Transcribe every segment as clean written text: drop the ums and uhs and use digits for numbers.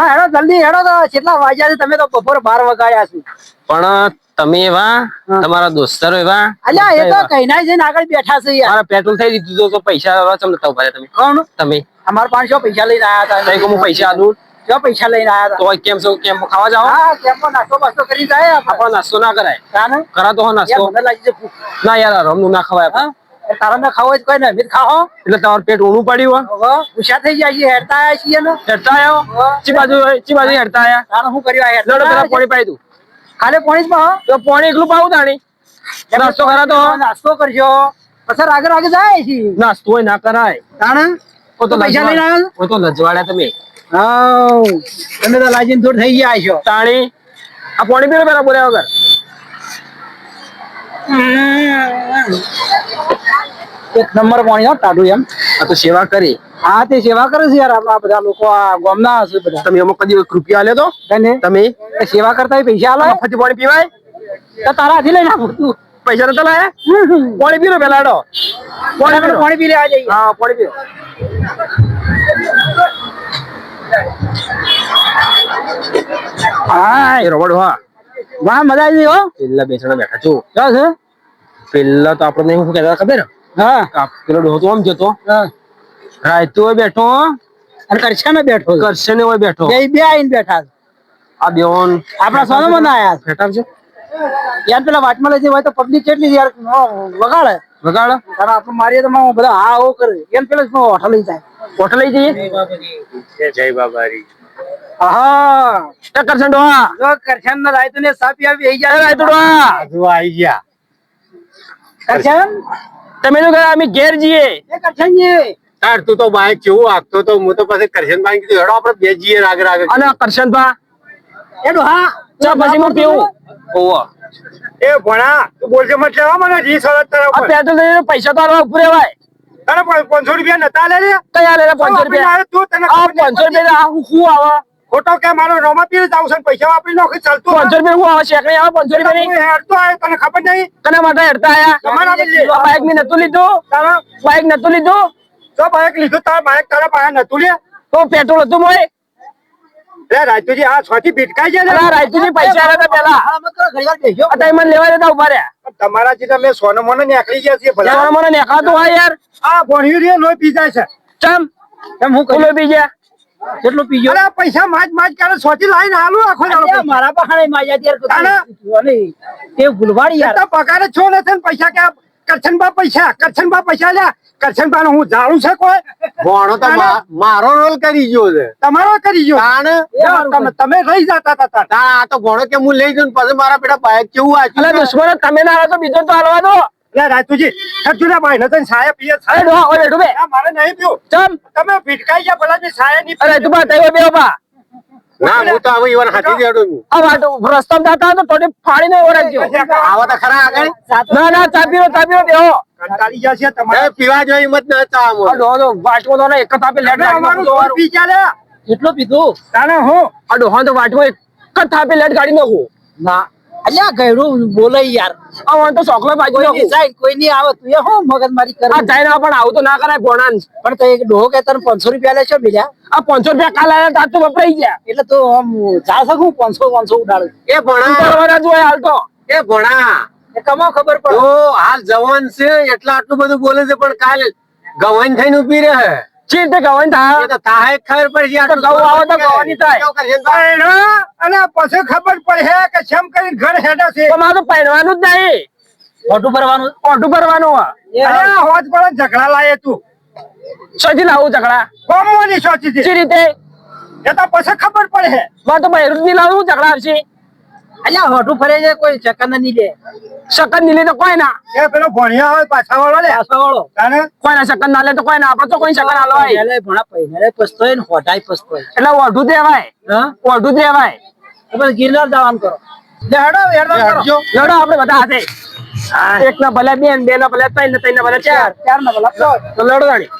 હા હેડો જલ્દી હેડો તો કેટલા વાગ્યા છે તમે તો બપોર 12 વગાડ્યા છે પણ તમે એવા તમારા દોસ્તારો એવા અલ્યા એ તો કઈના જઈને આગળ બેઠા છે યાર મારા પેટ્રોલ થઈ દીધું તો પૈસા ચમ નતા ઉભા તમે કોણ તમે અમાર 500 પૈસા લઈને આયા હતા હું પૈસા આલું જો પૈસા લઈને આયા તો કેમ છો કેમ ખાવા જાઓ હા કેમ્પમાં નાસ્તો બાસ્તો કરી જાય આપણો નાસ્તો ના કરાય તાને કરા તો નાસ્તો મને લાગી છે ભૂખ. ના યાર રમનું ના ખવાય હા તારા ના ખાવો જ કોઈ ને મીઠ ખાઓ એટલે તમારું પેટ ઊણું પડ્યું હવે ઉષા થઈ જાય છે હેડતા આયા છીએ ને હેડતા આવ્યો ચી બાજુ હેડતા આયા તારે શું કર્યું આ લડો પેલા હેડતા પાણી પાઈ દઉં ખાલી પાણી જ પાહો તો પાણી એકલું પાવું તાણી નાસ્તો કરા તો નાસ્તો કરજો પછી આગળ આગળ જાય છે નાસ્તો હોય ના કરાય તાણે ઓ તો પૈસા લઈને આવ્યો ઓ તો લજવાડ્યા તમે હાઉ તમે તો લાજીને દૂર થઈ ગયા છો તાણી આ પાણી પીરો પેલા બોલ્યા વગર એક નંબર પાણી હો ટાઢું એમ આ તો સેવા કરી હા તે સેવા કરે છે યાર આપણા બધા લોકો આ ગામના હશે બધા તમે અમુક કદી ₹1 આલ્યો તો કને તમે એ સેવા કરતા પૈસા આલો મફતી પાણી પીવાય તો તારા હાથી લઈને આવું તું પૈસા નતા લાયા પાણી પીરો પેલા હેડો પાણી પી લેવા જઈએ હા પાણી પીરો હા એ રોબડ હા વાહ મજા આવી હો પેલા બેસણા બેઠા છું ક્યાં છે પેલા તો આપણે શું કહેતા ખબર હા પેલો ડોહો તો આમ જતો હા રાયતો હોય બેઠો અને કરશે ને બેઠો કરશે ને હોય બેઠો બે આઈને બેઠા આ બેઓન આપણા સોનો મને આયા બેઠા છે યાર પેલા વાટમાં લઈ હોય તો પબ્લિક કેટલી યાર વગાડે વગાડો તારા આપણે મારીએ તો બધા હા ઓ કરે એમ પેલા હોટલ લઈ જાય હોટલ લઈ જઈએ જય બાબારી હા એ કરશે ડોહા જો કરશન ના રાયતો ને સાપી આવી આવી જાય રાયતો ડોહા હજુ આવી ગયા કરશન તમે તો ગયા અમે ઘેર જઈએ એ કરશન જી તાર તું તો બાઈક કેવું આગતો તો હું તો પછી કરશન બાઈક કીધું હેડો આપણે બે જઈએ રાગ રાગ અને કરશન ભા એ ડોહા ચા પછી હું પીવું ઓવા એ ભણા તું બોલશે મત લેવા મને 20 તરફ આ પેટ્રોલ લઈને પૈસા તો આલવા ઉભરે હોય તારે 500 રૂપિયા નતા લે રે કયા લે 500 રૂપિયા તું તને આ 500 રૂપિયા આ શું આવે ખોટો કે મારો રોમા પીર જાવ છે પૈસા વાપરી નાખી ચાલતું 500 રૂપિયા હું આવે શેકડી આવે 500 રૂપિયા નહીં હેડતો આવે તને ખબર નહીં કના માટે હેડતા આયા તમારા બદલે. બાઈક મેં નતું લીધું તારા બાઈક નતું લીધું તો બાઈક લીધું તારા બાઈક તારા પાસે નતું લે તો પેટ્રોલ હતું મોય રે રાજુજી આ છોથી ભીટકાઈ જાય અલા રાયતુજી પૈસા આલ્યા તા પેલા ઘડીવાર બેસ્યો આ ટાઈમ મને લેવા દેતા ઉભા રહ્યા તમારા જે તમે સોનો મોનો નીકળી ગયા છે ભલા મને નેખાતું હોય યાર આ ભણ્યું રે લોહી પી જાય છે ચમ એમ હું કોમે પી ગયા કેટલું પીજો અરે આ પૈસા માજ કરે સોથી લાઈન હાલું આખો દાડો અલ્યા, મારા પાસે માજા તાના? તે ગુલવાડી યાર તો પગાર છો ને છે ને પૈસા કે કરશનબા પૈસા લ્યા કરશનબા હું જાણું છે કોઈ ભણો તો મારો રોલ કરી ગયો છે તમારો કરી ગયો તાણ તમે રહી જતા હતા તાર. તાણ આ તો ભણો કે હું લઈ જઉં પછી મારા પેલા બાઈક કેવું અલા આચ્યું દુશ્મન તમે ના આવો તો બીજો તો હાલવા દો લે રાજુજી ખજુરા ભાઈ નતન છાયા પીએ અરે છાયા ડોહા ઓય બેઠો બે આ મારે નહીં પીવું ચમ તમે ભીટકાઈ ગયા ભલા જે છાયા ની અરે તું બા તઈ બે બા ના હું તો હવે ઈવન હાથી દેડું છું આ વાટો રસ્તામાં જતા તો થોડી ફાડીને ઓળખજો આવો તો ખરા આગળ ના ચા પીરો બેહો કંટાળી ગયા છે એ તમારે પીવા જેવી હિંમત ન હતા આ આમાં. ડોહો તો વાટકો તો એક જ થાપે લેટ અમારું ગાડી દૂધ પી ગયા લે કેટલો પીધું તાણે હું આ ડોહા તો વાટકો એક જ થાપે લેટ ગાડી નાખું ના અલ્યા ગયડું બોલાય યાર આ વાન તો ચોકલેટ બાજુ કોઈ નાખું જાય કોઈ નહીં આવે તું એ હું મગજ મારી કરે આ ચાઇના પણ આવું તો ના કરાય ભોણાન પણ તો એક ડોહો કે તને 500 રૂપિયા લે છો બીજા આ 500 રૂપિયા કાલ આયા તા તો વપરાઈ ગયા એટલે તો આમ જા શકું 500 ઉડાડું એ ભણા અંતરવાળા જ હોય હાલ તો એ ભણા એ કમો ખબર પડે તો હાલ જવાન છે એટલે આટલું બધું બોલે છે પણ કાલ ગવાન થઈને ઉભી રહે ચી રીતે ગવાન એ થાય તો તાહે ખબર પડશે આટલું ગૌ આવે તો ગવાની થાય. કેવું કરશનભાઈ? તાણે અને પછી ખબર પડે કે કેમ કરીને ઘર હેડા છે તો મારે તો પહેરવાનું જ નહીં ખોટું ભરવાનું ઓટું ભરવાનું આ અરે આ હોજ પર ઝઘડા લાયે તું સોથી લાવું ઝઘડા કોમોની સોચી ચી છે રીતે એ તો પછી ખબર પડે મારે તો બહેરું જ નહીં લાવું ઝઘડા આવશે અલ્યા હોટું ફરે છે કોઈ ચક્કર નહીં લે શકન નહીં લે તો કોઈ ના એ પેલો ભણ્યા હોય પાછા વાળો લે પાછો વાળો તાણે કોઈ ના શકન ના લે તો કોઈ ના આપણે તો કોઈ શકન હાલવાય પહેલે ભણા પહેલે પસ્તોય ને હોટાય પસ્તોય એટલે ઓઢું દેવાય હા ઓઢું દેવાય તો પછી ગિરનાર જવાનું કરો લે હેડો હેડો કરો હટજો. લડો આપણે બધા હાથે એક ના ભલે બે ને બે ના ભલે ત્રણ ને ત્રણ ના ભલે ચાર ચાર ના ભલા તો લડો ગાડી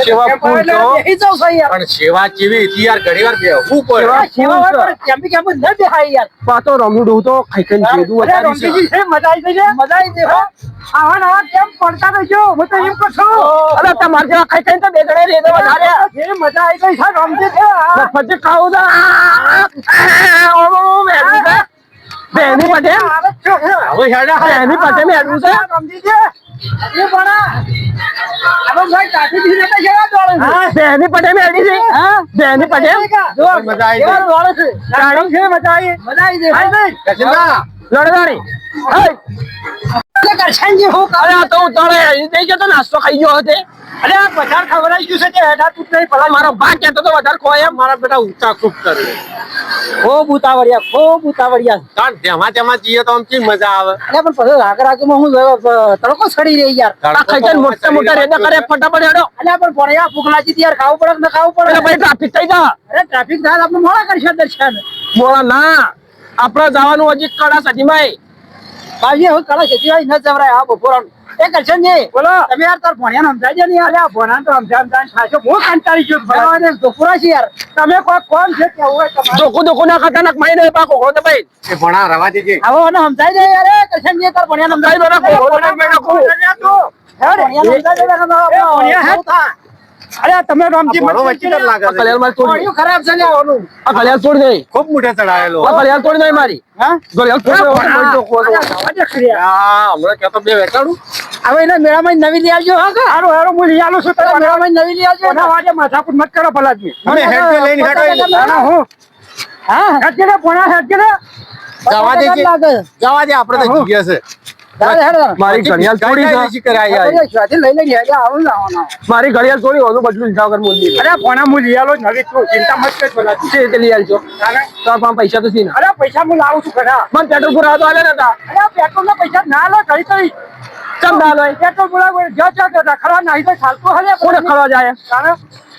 સેવા ફૂલ તો બેસી જાઉં છું યાર. પણ સેવા કેવી હતી યાર, ઘણી વાર બેહવું પડે. સેવા હોય પણ કેમ્પી કેમ્પી ન બેહાય યાર. પાતો રમડું તો ખાઈ ખાઈને જેદું અરે વધારી છે. રમજીજી છે, મજા આવી ગઈ છે. મજા આવી ગઈ હો. આવા નવા કેમ પડતા રહેજો, હું તો એમ કહું છું. અરે તમારે જેવા ખાઈ ખાઈને તો બે જણા રેદો વધાર્યા. જે મજા આવી ગઈ છે રમજી છે આ. પછી ખાવું તો બેની પટેલ આવે જ છે. હવે હેડા બેની પટેલ મેળવું છે. રમજી છે. એ પણ આ ભાઈ કાઠી થી જતા કેવા દોડે છે? હા, બેની પટેલ મેળવી છે. હા? બેની પટેલ જો, મજા આવી કેવા ગઈ. દોડે છે? રાણી છે, મજા આવી. મજા આવી ગઈ હો. આવી ગઈ. કચિંદા, લડવાણી. હે, એટલે કરશનજી હું અરે આ તો ઉતારે દઈ ગયો તો નાસ્તો ખાઈ ગયો હતો. અરે આ બજાર ખવડાવી ગયું છે તે હેડા તું જ નહીં ભલા મારો ભાગ કહેતો તો વધારે ખોય એમ. મારા બેટા ઊંચા ખૂબ કરે. ખૂબ ઉતાવળિયા ખૂબ ઉતાવળિયા. કારણ તેમાં જઈએ તો આમ કેવી મજા આવે. અરે પણ પછી રાગરાગમાં હું તડકો સડી રહી યાર. આ ખાઈ ખાઈને મોટા મોટા રેદા કરે ફટાફટ હેડો. અલ્યા પણ ભણ્યા ભૂખલાજી થી યાર ખાવું પડે કે ન ખાવું અરે પડે? ભાઈ ટ્રાફિક થઈ જા. અરે ટ્રાફિક થાય તો આપણે મોડા કરશે દર્શન. બોલા ના, આપણે જવાનું હજી કડા સજીમાં. બાજી હવે કળા ખેતી હોય ન જવરાય આ બપોરાનું. એ કરશનજી બોલો. તમે યાર તાર ભણ્યા સમજાય છે ને યાર. અલ્યા ભોના તો સમજામ ખાશો હું કંટાળી ગયો છું. ભણવા દે બપોરા છે યાર. તમે કોઈ કોણ છે કે હોય તમારે? દોકુ દોકુ ના ખતરનાક માઈને પાકો ખોતો ભાઈ. એ ભણા રવા દેજે. હવે મને સમજાય છે યાર. એ કરશનજી તાર ભણ્યા સમજાય ભાઈ દોરા ખોતો ના મેડા ખો. ભણ્યા સમજાય છે ભણ્યા હે? અરે તમે રામજી ભણો વચ્ચે જ લાગે આ છે. કલ્યાણ માં તોડ દે. ભણ્યું ખરાબ છે લ્યા ઓલું. આ કલ્યાણ તોડ દે. ખૂબ મોઢે ચડાયેલો. આ કલ્યાણ તોડ દે મારી. હા? કલ્યાણ તોડ દે. ભણા. દોકુ દોકુ. આ હમણાં કહેતો બે વેચાડું. હવે એને મેળામાં નવી લઈ આવજો હા કે? હારું હારું હું લઈ આલું છું અરે તમે મેળામાં નવી લઈ આવજો. કોના વાજે માથાકૂટ મત કરો ભલાજી. અમે હેડકે લઈને હેડો. ના હું હા? હેડકે ને ભોણા હેડકે ને. જવા દેજે. લાગે. જવા દે, આપણે તો જીએ છે. ચાલે હેડો. મારી ઘડિયાળ તોડી છે. કઈ કરે આયા. અરે સ્વાથી લઈ લઈને હેડે આવું ને આવવાનું. મારી ઘડિયાળ તોડી હોનું બદલું હિસાબ કર મોદી. અરે ભોણા હું લઈ આલો નવી તું ચિંતા મત કર ભલાજી. છે તે લઈ આવજો. તારે? તાર પાસે પૈસા તો છે ને. અરે પૈસા હું લાવું છું ઘણા. મને પેટ્રોલ પુરાવા તો આલે ને તા. અરે પેટ્રોલ ના પૈસા ના લો ઘડી કરી. ચમ ના લોય. પેટ્રોલ બોલા જો રખડા નાહી તો ચાલતું હલે કોને ખવા જાય. તારે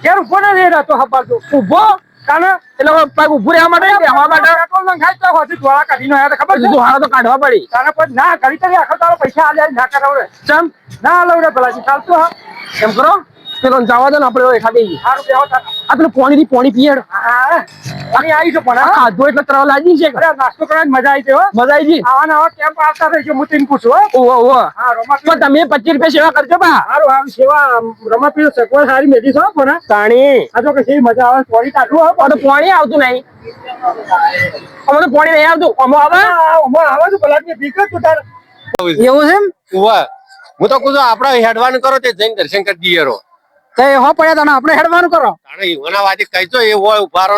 ઘેર ઉભો ને રહી રહેતો હબાતો ઊભો તારે એટલે હવે પગ ઊભું રહેવા માટે બેહવા માટે પેટ્રોલ નંખાય તો હોથી ધોળા કાઢીને આયા તો ખબર છે તું હારા તો કાઢવા પડી. તારે પણ ના ઘડી કરી આખો તારો પૈસા આલે ના કરાવરે ચમ ના લઉં રે ભલાજી ચાલતું હા એમ કરો પેલો જવા દો ને આપણે એકા દઈએ. સારું બેહો તાર આ પેલું પોણી થી પોણી પીએડ. હા અમે આવી છું પણ આ હા. ખાધું એટલે તરવા લાગી છે. અરે નાસ્તો કરવાની મજા આવી છે હો મજા આવી ગઈ. આવા નવા કેમ્પ આવતા રહીજો હું તને પૂછું હો ઓહો ઓહો. હા રોમા પણ તમે 25 રૂપિયા સેવા કરજો બા. સારું આમ સેવા રમા પીરો સગવડ સારી મેધી છો પણ તાણી આ તો કે કેવી મજા આવે પોણી કાઢવું હો આ તો પોણી આવતું નહીં. અમે તો પોણી નહીં આવતું. અમે આવે આવા તો ભલાજી બીક તું તાર એવું છે એમ? ઉવા. હું તો કહું છું આપણે હેડવાનું કરો તે જઈને દર્શન કરી દઈએ રો. તો એ હો પડ્યા તને આપણે હેડવાનું કરો. તાણે ઈવોના વાજે કહીજો એ હોય ઉભારો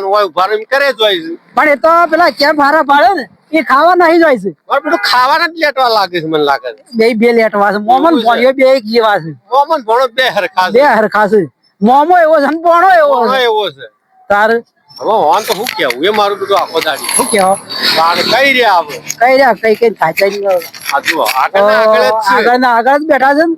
એમ કરે જ હોય છે. પણ એ તો પેલા કેમ હારા પાડે ને એ ખાવા નહીં જાય છે. મારે બધું ખાવાના જ લેટવા લાગે છે મને લાગે છે. બે લેટવા છે. મોમન ભણ્યો બે એક જેવા છે. મોમન ભણો બે હરખા બે છે. હરખા છે. મોમો એવો છે ને ભણો એવો ભણો છે. એવો છે. તાર હવે હોન તો શું કેવું એ મારું બધું આખો દાડી શું કેવો બાર કઈ રહ્યા આવે કઈ રહ્યા કઈ થાય છે. આ જુઓ આગળ ને આગળ જ છે. આગળ ના આગળ જ બેઠા છે ને.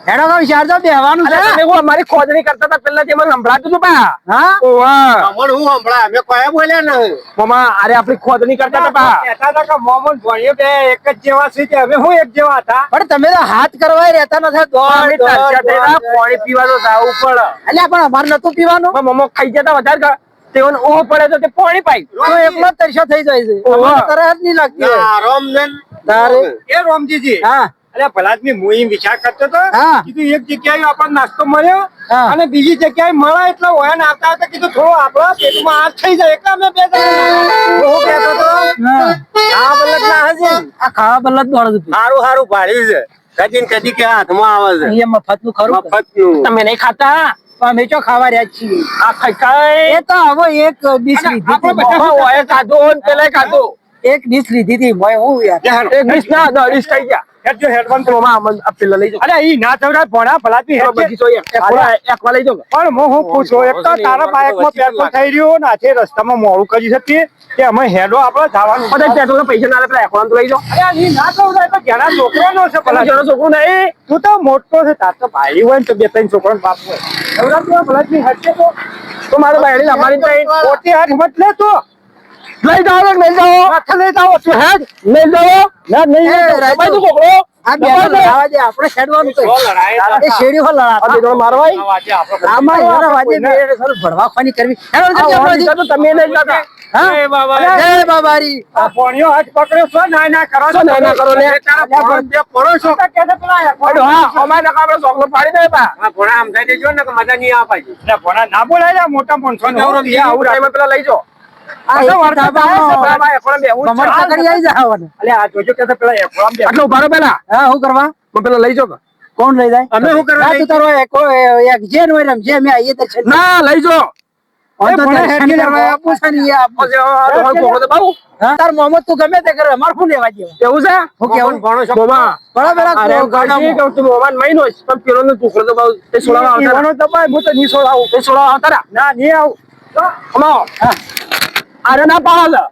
હેડો તો વિચાર તો બેહવાનું છે. તમે હું અમારી ખોદણી કરતા હતા પેલા તે મને સંભળાતું હતું બા. હા? ઓવા અમર હું હમણાં અમે કયા બોલ્યા ને મમ્મા અરે આપણી ખોદણી કરતા હતા બા. કહેતા હતા કે મોમન ભણીએ બે એક જ જેવા છે કે અમે હું એક જેવા હતા પણ તમે તો હાથ કરવા રહેતા નથી. અમે દોડ, તરસ્યા દોડ, થઈને દોડ. પાણી પીવાનું જાવું પડે. અલ્યા પણ અમારે નતું પીવાનું. પણ મમ્મો ખાઈ જતા વધારે ખા. તેઓને ઓહ પડે તો તે પાણી પાઈ. તો એકલો જ તરસ્યો થઈ જાય છે. ઓવા. અમારે તરસ નહીં લાગતી હોય. આરામ ને તારે એ રોમજીજી હા અરે ભલાદમી હું એમ વિચાર કરતો હતો હા. કીધું એક જગ્યાએ આપણને નાસ્તો મળ્યો હા. અને બીજી જગ્યાએ મળે એટલે ઓયાને આવતા હતા કીધું થોડો આપણા પેટમાં હાથ થઈ જાય એટલે અમે બે જણા હું કહેતો હતો હા. આ બલક ના હજી આ ખાવા બદલા જ દોડ હતું. સારું સારું પાડ્યું છે કદી ને કદી કે હાથમાં આવે છે અહીંયા મફત નું ખરું. મફતનું. તમે નહીં ખાતા અમે ચો ખાવા રહ્યા જ છીએ. આ ખાઈ ખાઈ એ તો હવે એક ડીશ લીધી આપણે હતી. બધા મમ્મા ઓએ ખાધું ને પેલાય ખાધું. એક ડીશ લીધી હતી. મોય હું યાર. એક ડીશ ના 10 ડીશ થઈ ગયા. હેડજો હેડવાન તો મમ્મા અમને આ પેલા લઈ જાઓ. અરે ઈ ના ચવડા ભણા ભલાદમી પેલો હેડજે. બગીચો એકવા લઈ જાઓ. પણ હું પૂછું એક તો તારા બાઇકમાં પેટ્રોલ થઈ રહ્યું ને આજે રસ્તામાં મોડું કરી શકીએ કે અમે હેડો આપણે જવાનું બધા પેટ્રોલ પૈસા ના લે પેલા એકવા તો લઈ જાઓ. અરે ઈ ના ચવડા તો ઘણા છોકરાનો છે પેલા ભલા જેનો છોકરું નહીં. તું તો મોટો છે તાર તો ભાઈ હોય ને તો બે ત્રણ છોકરાનો બાપ હોય એવડા તો ભલાદમી હેડજે તો મારું બાયડી અમારી તઈ પોતે હાથ મત લે તો લઈ જાઓ ને લઈ જાઓ. માથે લઈ જાઓ છું હે લઈ જાઓ. ના નહીં એ, લઈ જાઓ. રાજો. ભાઈ તું કોકડો આ બે લડાવા દે આપણે છેડવાનું તો એ શેરીઓ લડાતા આ બે જણ મારવાય વાજે આપણે આમાં એના વાજે બે સર ભડવા ખાની કરવી હેડો આ જલ્દી આપણે ઓળખી તો તમે નહીં જતા હા એ બાબા જય બાબારી આ પોણીઓ હાથ પકડ્યો છો ના કરો શું ના કરો લે તારા પોણ બે પડો છો કે કે પેલા અડો હા અમારે નકા આપણે ચોકલો પાડી દે બા આ ભોળા આમ થઈ દેજો ને કે મજા નહીં આવે એટલે ભણા ના બોલાય જા મોટા માણસો ને આવું ટાઈમે પેલા લઈ જાઓ આ એક ધાબાનો એકલા બેહું જ કમર છે. પકડી આવી જાવ અલે આ જોજો કે પેલા એકલામ બે આટલો ઉભા રહો પેલા હા હું કરવા હું પેલા લઈ જાઓ કોણ લઈ જાય અમે શું કરવા ના, તું તારો એક જે નો રમ જે મે આઈએ દર્શન ના લઈ જાઓ ઓન તો ભલે દર્શન હેઠી કરવા આપું છે ને એ આપું. કોકડો તો બાબુ હા? તાર મોહમ્મદ તું ગમે તે કરે માર શું લેવા દે એવું છે હું કેવું ભણો છો મોમા બરાબર અરે એમ કરશી કે તું મોમાન મહિનો જ પણ પેલો નો ટુકડો તો બાબુ તે સોળાવા આવતા ઈવાનો દબાય હું તો ની છોડાવું તે સોળાવા આવતા ના ની આવું અમા અરે ના પાડો